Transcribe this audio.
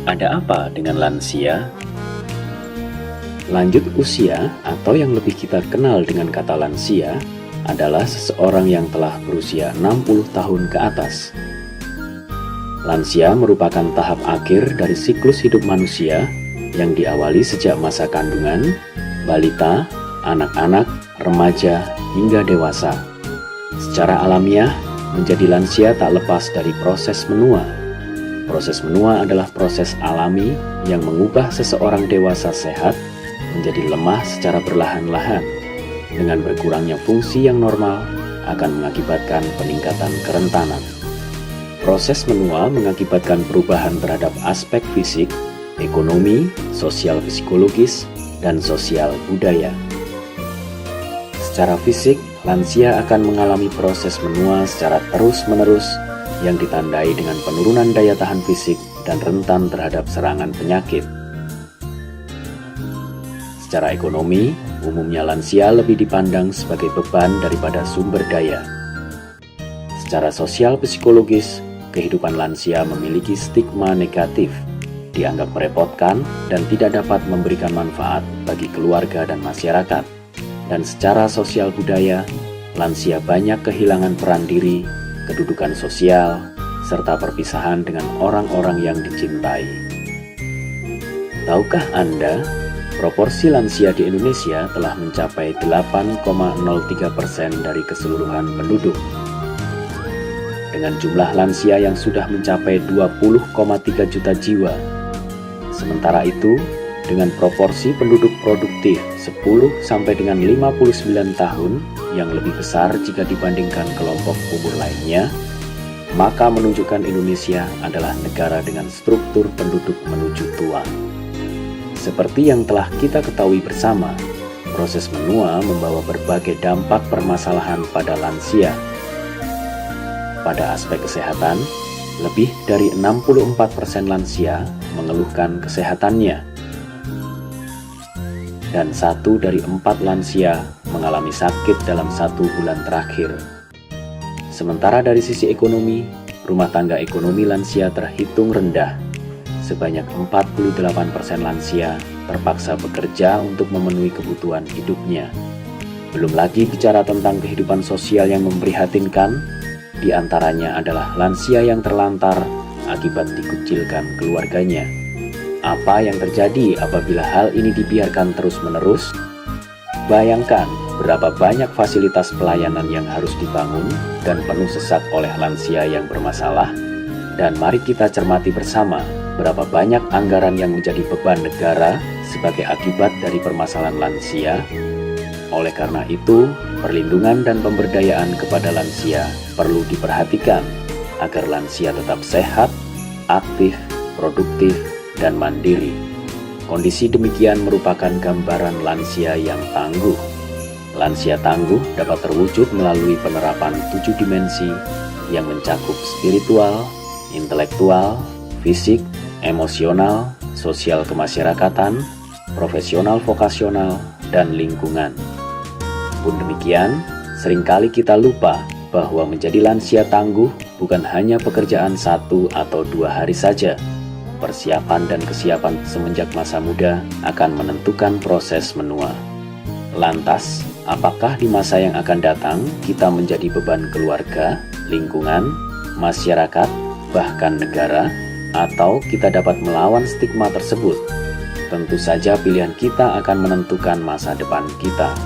Ada apa dengan lansia? Lanjut usia atau yang lebih kita kenal dengan kata lansia adalah seseorang yang telah berusia 60 tahun ke atas. Lansia merupakan tahap akhir dari siklus hidup manusia yang diawali sejak masa kandungan, balita, anak-anak, remaja, hingga dewasa. Secara alamiah, menjadi lansia tak lepas dari proses menua. Proses menua adalah proses alami yang mengubah seseorang dewasa sehat menjadi lemah secara perlahan-lahan. Dengan berkurangnya fungsi yang normal akan mengakibatkan peningkatan kerentanan. Proses menua mengakibatkan perubahan terhadap aspek fisik, ekonomi, sosial psikologis, dan sosial budaya. Secara fisik, lansia akan mengalami proses menua secara terus-menerus yang ditandai dengan penurunan daya tahan fisik dan rentan terhadap serangan penyakit. Secara ekonomi, umumnya lansia lebih dipandang sebagai beban daripada sumber daya. Secara sosial psikologis, kehidupan lansia memiliki stigma negatif, dianggap merepotkan dan tidak dapat memberikan manfaat bagi keluarga dan masyarakat. Dan secara sosial budaya, lansia banyak kehilangan peran diri, kedudukan sosial, serta perpisahan dengan orang-orang yang dicintai. Tahukah Anda, proporsi lansia di Indonesia telah mencapai 8,03% dari keseluruhan penduduk. Dengan jumlah lansia yang sudah mencapai 20,3 juta jiwa. Sementara itu, dengan proporsi penduduk produktif 10 sampai dengan 59 tahun yang lebih besar jika dibandingkan kelompok umur lainnya, maka menunjukkan Indonesia adalah negara dengan struktur penduduk menuju tua. Seperti yang telah kita ketahui bersama, proses menua membawa berbagai dampak permasalahan pada lansia. Pada aspek kesehatan, lebih dari 64% lansia mengeluhkan kesehatannya. Dan 1 dari 4 lansia mengalami sakit dalam 1 bulan terakhir. Sementara dari sisi ekonomi, rumah tangga ekonomi lansia terhitung rendah. Sebanyak 48% lansia terpaksa bekerja untuk memenuhi kebutuhan hidupnya. Belum lagi bicara tentang kehidupan sosial yang memprihatinkan, di antaranya adalah lansia yang terlantar akibat dikucilkan keluarganya. Apa yang terjadi apabila hal ini dibiarkan terus-menerus? Bayangkan berapa banyak fasilitas pelayanan yang harus dibangun dan penuh sesak oleh lansia yang bermasalah. Dan mari kita cermati bersama berapa banyak anggaran yang menjadi beban negara sebagai akibat dari permasalahan lansia. Oleh karena itu, perlindungan dan pemberdayaan kepada lansia perlu diperhatikan agar lansia tetap sehat, aktif, produktif, dan mandiri. Kondisi demikian merupakan gambaran lansia yang tangguh. Lansia tangguh dapat terwujud melalui penerapan 7 dimensi yang mencakup spiritual, intelektual, fisik, emosional, sosial kemasyarakatan, profesional vokasional, dan lingkungan. Pun demikian, seringkali kita lupa bahwa menjadi lansia tangguh bukan hanya pekerjaan 1 atau 2 hari saja. Persiapan dan kesiapan semenjak masa muda akan menentukan proses menua. Lantas, apakah di masa yang akan datang kita menjadi beban keluarga, lingkungan, masyarakat, bahkan negara, atau kita dapat melawan stigma tersebut? Tentu saja pilihan kita akan menentukan masa depan kita.